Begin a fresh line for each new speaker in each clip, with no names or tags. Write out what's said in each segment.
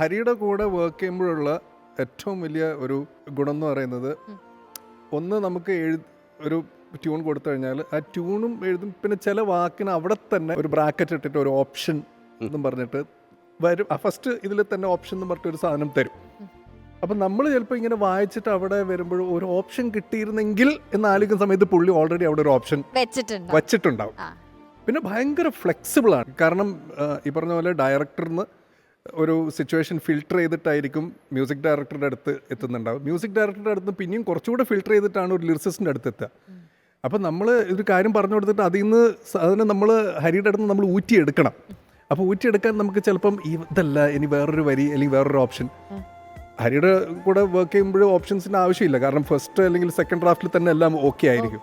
ഹരിയുടെ കൂടെ വർക്ക് ചെയ്യുമ്പോഴുള്ള ഏറ്റവും വലിയ ഒരു ഗുണം എന്ന് പറയുന്നത്, ഒന്ന് നമുക്ക് ഒരു ട്യൂൺ കൊടുത്തു കഴിഞ്ഞാൽ ആ ട്യൂണും എഴുതും, പിന്നെ ചില വാക്കിന് അവിടെ തന്നെ ഒരു ബ്രാക്കറ്റ് ഇട്ടിട്ട് ഒരു ഓപ്ഷൻ എന്നും പറഞ്ഞിട്ട് വരും. ഫസ്റ്റ് ഇതിൽ തന്നെ ഓപ്ഷൻ എന്ന് പറഞ്ഞിട്ട് ഒരു സാധനം തരും. അപ്പം നമ്മൾ ചിലപ്പോൾ ഇങ്ങനെ വായിച്ചിട്ട് അവിടെ വരുമ്പോൾ ഒരു ഓപ്ഷൻ കിട്ടിയിരുന്നെങ്കിൽ എന്ന് ആലോചിക്കുന്ന സമയത്ത് പുള്ളി ഓൾറെഡി അവിടെ ഒരു ഓപ്ഷൻ വച്ചിട്ടുണ്ടാവും. പിന്നെ ഭയങ്കര ഫ്ലെക്സിബിൾ ആണ്. കാരണം ഈ പറഞ്ഞ പോലെ ഡയറക്ടറിന് ഒരു സിറ്റുവേഷൻ ഫിൽട്ടർ ചെയ്തിട്ടായിരിക്കും മ്യൂസിക് ഡയറക്ടറുടെ അടുത്ത് എത്തുന്നുണ്ടാവും. മ്യൂസിക് ഡയറക്ടറുടെ അടുത്ത് പിന്നെയും കുറച്ചുകൂടെ ഫിൽട്ടർ ചെയ്തിട്ടാണ് ഒരു ലിറിസിസ്റ്റിൻ്റെ അടുത്ത് എത്തുക. അപ്പം നമ്മൾ ഒരു കാര്യം പറഞ്ഞു കൊടുത്തിട്ട് അതിൽ നിന്ന് അതിനെ നമ്മൾ ഹരിയുടെ അടുത്ത് നമ്മൾ ഊറ്റിയെടുക്കണം. അപ്പോൾ ഊറ്റിയെടുക്കാൻ നമുക്ക് ചിലപ്പം ഇതല്ല ഇനി വേറൊരു വരി അല്ലെങ്കിൽ വേറൊരു ഓപ്ഷൻ. ഹരിയുടെ കൂടെ വർക്ക് ചെയ്യുമ്പോഴും ഓപ്ഷൻസിന് ആവശ്യമില്ല. കാരണം ഫസ്റ്റ് അല്ലെങ്കിൽ സെക്കൻഡ് ഡ്രാഫ്റ്റിൽ തന്നെ എല്ലാം ഓക്കെ ആയിരിക്കും.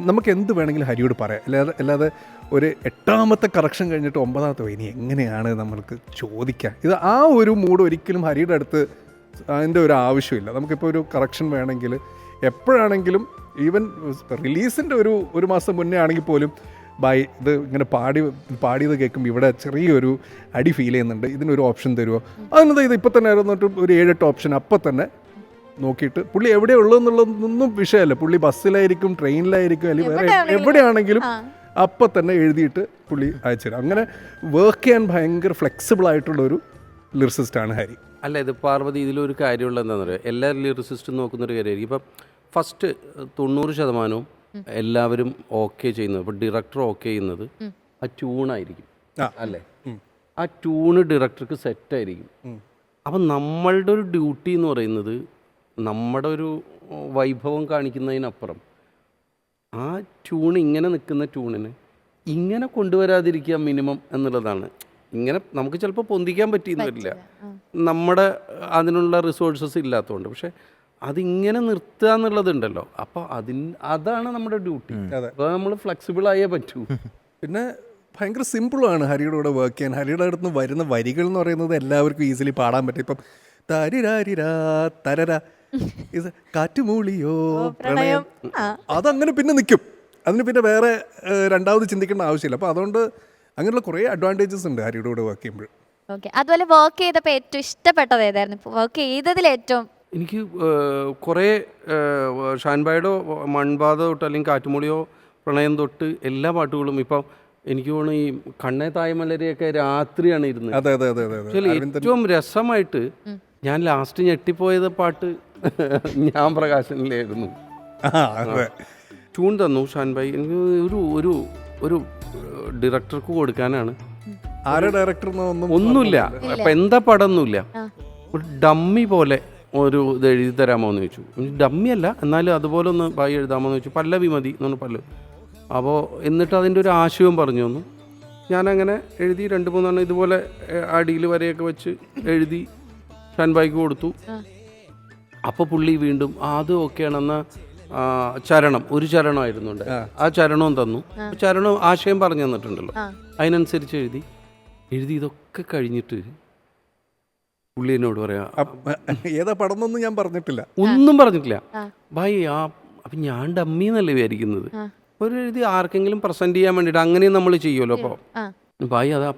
നമുക്ക് എന്ത് വേണമെങ്കിലും ഹരിയോട് പറയാം. അല്ലാതെ ഒരു 8ാമത്തെ കറക്ഷൻ കഴിഞ്ഞിട്ട് 9ാമത്തെ ഇനി എങ്ങനെയാണ് നമ്മൾക്ക് ചോദിക്കാം. ഇത് ആ ഒരു മൂഡ് ഒരിക്കലും ഹരിയുടെ അടുത്ത് അതിൻ്റെ ഒരു ആവശ്യമില്ല. നമുക്കിപ്പോൾ ഒരു കറക്ഷൻ വേണമെങ്കിൽ എപ്പോഴാണെങ്കിലും, ഈവൻ റിലീസിൻ്റെ ഒരു മാസം മുന്നേ ആണെങ്കിൽ പോലും, ഇത് ഇങ്ങനെ പാടിയത് കേൾക്കുമ്പോൾ ഇവിടെ ചെറിയൊരു അടി ഫീൽ ചെയ്യുന്നുണ്ട്, ഇതിനൊരു ഓപ്ഷൻ തരുമോ, അതിനെന്താ ഇത് ഇപ്പം തന്നെ ആയിരുന്നിട്ട് ഒരു 7-8 ഓപ്ഷൻ അപ്പം തന്നെ നോക്കിയിട്ട് പുള്ളി എവിടെയുള്ളൂ എന്നുള്ളതൊന്നും വിഷയമല്ല. പുള്ളി ബസ്സിലായിരിക്കും, ട്രെയിനിലായിരിക്കും, അല്ലെങ്കിൽ വേറെ എവിടെയാണെങ്കിലും അപ്പം തന്നെ എഴുതിയിട്ട് പുള്ളി അയച്ചുതരും. അങ്ങനെ വർക്ക് ചെയ്യാൻ ഭയങ്കര ഫ്ലെക്സിബിൾ ആയിട്ടുള്ളൊരു ലിറിസിസ്റ്റാണ് ഹരി.
അല്ല, ഇത് പാർവതി ഇതിലൊരു കാര്യമുള്ള എന്താണെന്ന് പറയുക, എല്ലാ ലിറിസിസ്റ്റും നോക്കുന്നൊരു കാര്യമായിരിക്കും. ഇപ്പം ഫസ്റ്റ് 90% എല്ലാവരും ഓക്കെ ചെയ്യുന്നത്, ഇപ്പോൾ ഡയറക്ടർ ഓക്കെ ചെയ്യുന്നത് ആ ട്യൂണായിരിക്കും അല്ലേ. ആ ട്യൂണ് ഡയറക്ടർക്ക് സെറ്റായിരിക്കും. അപ്പം നമ്മളുടെ ഒരു ഡ്യൂട്ടി എന്ന് പറയുന്നത് നമ്മുടെ ഒരു വൈഭവം കാണിക്കുന്നതിനപ്പുറം ആ ട്യൂൺ ഇങ്ങനെ നിൽക്കുന്ന ട്യൂണിന് ഇങ്ങനെ കൊണ്ടുവരാതിരിക്കുക മിനിമം എന്നുള്ളതാണ്. ഇങ്ങനെ നമുക്ക് ചിലപ്പോൾ പൊന്തിക്കാൻ പറ്റിയെന്ന് വരില്ല, നമ്മുടെ അതിനുള്ള റിസോഴ്സസ് ഇല്ലാത്തതുകൊണ്ട്. പക്ഷേ അതിങ്ങനെ നിർത്തുക എന്നുള്ളതുണ്ടല്ലോ, അപ്പോൾ അതാണ് നമ്മുടെ ഡ്യൂട്ടി. അപ്പോൾ നമ്മൾ ഫ്ലെക്സിബിൾ ആയേ പറ്റൂ.
പിന്നെ ഭയങ്കര സിമ്പിളാണ് ഹരിയുടെ കൂടെ വർക്ക് ചെയ്യാൻ. ഹരിയുടെ അടുത്ത് വരുന്ന വരികൾ എന്ന് പറയുന്നത് എല്ലാവർക്കും ഈസിലി പാടാൻ പറ്റും. ഇപ്പം തരിരാരിരാ തരര, ഇത് കാറ്റുമൂളിയോ പ്രണയം, അതങ്ങനെ പിന്നെ നിൽക്കും. അതിന് പിന്നെ വേറെ രണ്ടാമത് ചിന്തിക്കേണ്ട ആവശ്യമില്ല. അപ്പോൾ അതുകൊണ്ട് അങ്ങനെയുള്ള കുറേ അഡ്വാൻറ്റേജസ് ഉണ്ട് ഹരിയുടെ കൂടെ വർക്ക് ചെയ്യുമ്പോൾ.
അതുപോലെ വർക്ക് ചെയ്തപ്പോൾ ഏറ്റവും ഇഷ്ടപ്പെട്ടത് ഏതായിരുന്നു? വർക്ക് ചെയ്തതിൽ ഏറ്റവും
എനിക്ക് കുറേ ഷാൻബായുടെ മൺപാത തൊട്ട് അല്ലെങ്കിൽ കാറ്റുമൂളിയോ പ്രണയം തൊട്ട് എല്ലാ പാട്ടുകളും ഇപ്പം എനിക്ക് തോന്നുന്നു ഈ കണ്ണേ തായ്മലരെയൊക്കെ രാത്രിയാണ് ഇരുന്നത്. പക്ഷേ ഏറ്റവും രസമായിട്ട് ഞാൻ ലാസ്റ്റ് ഞെട്ടിപ്പോയത് പാട്ട് ഞാൻ പ്രകാശനിലായിരുന്നു. ട്യൂൺ തന്നു ഷാൻബായി. എനിക്ക് ഒരു ഡയറക്ടർക്ക് കൊടുക്കാനാണ്.
ആരെ ഡയറക്ടർ
ഒന്നുമില്ല, അപ്പം എന്താ പടമൊന്നുമില്ല, ഒരു ഡമ്മി പോലെ ഒരു ഇത് എഴുതി തരാമോ എന്ന് ചോദിച്ചു. ഡമ്മി അല്ല, എന്നാലും അതുപോലെ ഒന്ന് ബായി എഴുതാമോ എന്ന് ചോദിച്ചു. പല്ലവി മതി എന്ന് പല്ലു. അപ്പോൾ എന്നിട്ട് അതിൻ്റെ ഒരു ആശയവും പറഞ്ഞു തന്നു. ഞാനങ്ങനെ എഴുതി 2-3 ഇതുപോലെ അടിയിൽ വരെയൊക്കെ വെച്ച് എഴുതി ഷാൻബായിക്ക് കൊടുത്തു. അപ്പോൾ പുള്ളി വീണ്ടും അത് ഓക്കെയാണെന്ന ഒരു ചരണമായിരുന്നുണ്ട്, ആ ചരണവും തന്നു. ചരണം ആശയം പറഞ്ഞു തന്നിട്ടുണ്ടല്ലോ, അതിനനുസരിച്ച് എഴുതി ഇതൊക്കെ കഴിഞ്ഞിട്ട് പുള്ളി എന്നോട് പറയാ,
ഏതാ പടന്നൊന്നും ഞാൻ പറഞ്ഞിട്ടില്ല,
ഒന്നും പറഞ്ഞിട്ടില്ല. ഭായി അപ്പം ഞാൻ ഡമ്മി എന്നല്ലേ വിചാരിക്കുന്നത്, ഒരു എഴുതി ആർക്കെങ്കിലും പ്രസന്റ് ചെയ്യാൻ വേണ്ടിയിട്ട് അങ്ങനെയും നമ്മൾ ചെയ്യുമല്ലോ. അപ്പോൾ ഭായി അതാ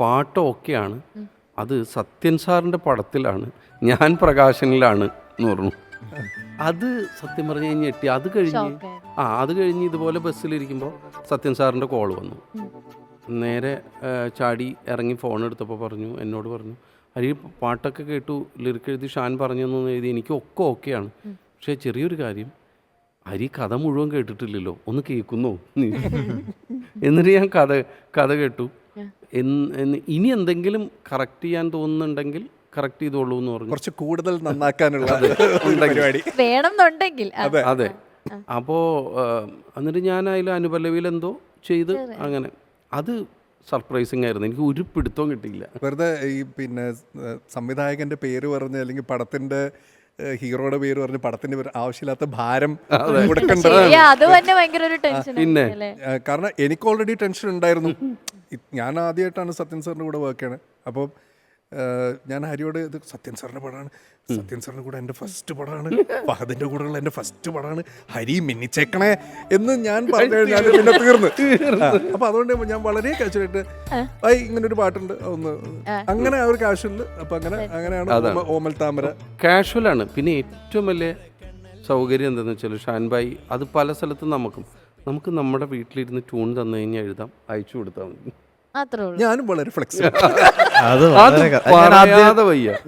പാട്ട് ഓക്കെയാണ്, അത് സത്യൻ സാറിൻ്റെ പടത്തിലാണ്, ഞാൻ പ്രകാശനിലാണ് എന്ന് പറഞ്ഞു. അത് സത്യം പറഞ്ഞു കഴിഞ്ഞ് ഞെട്ടി. അത് കഴിഞ്ഞ് ഇതുപോലെ ബസ്സിലിരിക്കുമ്പോൾ സത്യൻ സാറിൻ്റെ കോൾ വന്നു. നേരെ ചാടി ഇറങ്ങി ഫോൺ എടുത്തപ്പോൾ എന്നോട് പറഞ്ഞു, ഹരി പാട്ടൊക്കെ കേട്ടു, ലിറിക്ക് എഴുതി ഷാൻ പറഞ്ഞു തന്നു എഴുതി, എനിക്കൊക്കെ ഓക്കെയാണ്, പക്ഷേ ചെറിയൊരു കാര്യം, ഹരി കഥ മുഴുവൻ കേട്ടിട്ടില്ലല്ലോ, ഒന്ന് കേൾക്കുന്നോ? എന്നിട്ട് ഞാൻ കഥ കേട്ടു. ഇനി എന്തെങ്കിലും കറക്റ്റ് ചെയ്യാൻ തോന്നുന്നുണ്ടെങ്കിൽ കറക്റ്റ് ചെയ്തോളൂ എന്ന് പറഞ്ഞു.
കുറച്ച് കൂടുതൽ നന്നാക്കാനുള്ള
വേണമെന്നുണ്ടെങ്കിൽ.
അതെ. അപ്പോൾ എന്നിട്ട് ഞാൻ അതിൽ അനുപല്ലവിയിൽ എന്തോ ചെയ്ത് അങ്ങനെ അത് സർപ്രൈസിങ് ആയിരുന്നു. എനിക്ക് ഒരു പിടുത്തവും കിട്ടിയില്ല.
വെറുതെ ഈ പിന്നെ സംവിധായകന്റെ പേര് പറഞ്ഞ് അല്ലെങ്കിൽ പടത്തിന്റെ ഹീറോയുടെ പേര് പറഞ്ഞ് പടത്തിന്റെ ആവശ്യമില്ലാത്ത ഭാരം
പിന്നെ
കാരണം എനിക്ക് ഓൾറെഡി ടെൻഷൻ ഉണ്ടായിരുന്നു. ഞാൻ ആദ്യമായിട്ടാണ് സത്യൻ സാറിന്റെ കൂടെ വർക്ക് ചെയ്യണത്. അപ്പോൾ ഞാൻ ഹരിയോട് ഇത് സത്യൻ സാറിൻ്റെ പടമാണ്, സത്യൻ സാറിൻ്റെ കൂടെ എൻ്റെ ഫസ്റ്റ് പടമാണ്, ഫഹദിൻ്റെ കൂടെയുള്ള എൻ്റെ ഫസ്റ്റ് പടമാണ്, ഹരി മിന്നിച്ചേക്കണേ എന്ന് ഞാൻ പറഞ്ഞു കഴിഞ്ഞാൽ പിന്നെ തീർന്ന്. അപ്പൊ അതുകൊണ്ട് ഞാൻ വളരെ കാഷ്വലായിട്ട് ഇങ്ങനെ ഒരു പാട്ടുണ്ട് ഒന്ന് അങ്ങനെ ആ ഒരു കാഷ്വലിൽ. അപ്പൊ അങ്ങനെയാണ് ഓമൽ താമര
കാഷ്വലാണ്. പിന്നെ ഏറ്റവും വലിയ സൗകര്യം എന്താണെന്ന് വെച്ചാൽ ഷാൻഭായി അത് പല സ്ഥലത്തും നമുക്ക് നമ്മുടെ വീട്ടിലിരുന്ന് ട്യൂൺ തന്നു കഴിഞ്ഞാൽ എഴുതാം, അയച്ചു കൊടുത്താൽ മതി.
അത്രേ ഉള്ളൂ.
ഞാനും വളരെ ഫ്ലെക്സിബിൾ.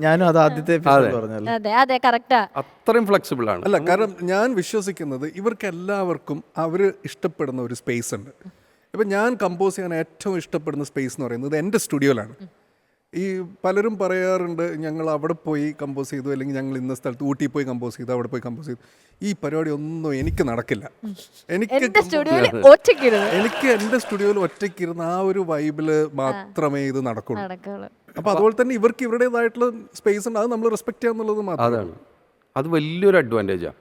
ഞാനും അത് ആദ്യത്തെ പറഞ്ഞല്ലോ.
അതെ അതെ കറക്റ്റാ.
അത്രയും ഫ്ലെക്സിബിൾ ആണ്.
അല്ല, കാരണം ഞാൻ വിശ്വസിക്കുന്നത് ഇവർക്ക് എല്ലാവർക്കും അവർ ഇഷ്ടപ്പെടുന്ന ഒരു സ്പേസ് ഉണ്ട്. ഇപ്പം ഞാൻ കമ്പോസ് ചെയ്യാൻ ഏറ്റവും ഇഷ്ടപ്പെടുന്ന സ്പേസ് എന്ന് പറയുന്നത് എൻ്റെ സ്റ്റുഡിയോയിലാണ്. ഈ പലരും പറയാറുണ്ട് ഞങ്ങൾ അവിടെ പോയി കമ്പോസ് ചെയ്തു, അല്ലെങ്കിൽ ഞങ്ങൾ ഇന്ന സ്ഥലത്ത് ഊട്ടി പോയി കമ്പോസ് ചെയ്തു, അവിടെ പോയി കമ്പോസ് ചെയ്തു. ഈ പരിപാടി ഒന്നും എനിക്ക് നടക്കില്ല. എനിക്ക് എൻ്റെ സ്റ്റുഡിയോയിൽ ഒറ്റയ്ക്കിരുന്ന് ആ ഒരു വൈബില് മാത്രമേ ഇത് നടക്കുള്ളൂ. അപ്പൊ അതുപോലെ തന്നെ ഇവർക്ക് ഇവരുടേതായിട്ടുള്ള സ്പേസ് ഉണ്ട്, അത് നമ്മൾ റെസ്പെക്ട് ചെയ്യാന്നുള്ളത് മാത്രം.
അതാണ്, അത് വലിയൊരു അഡ്വാൻറ്റേജാണ്.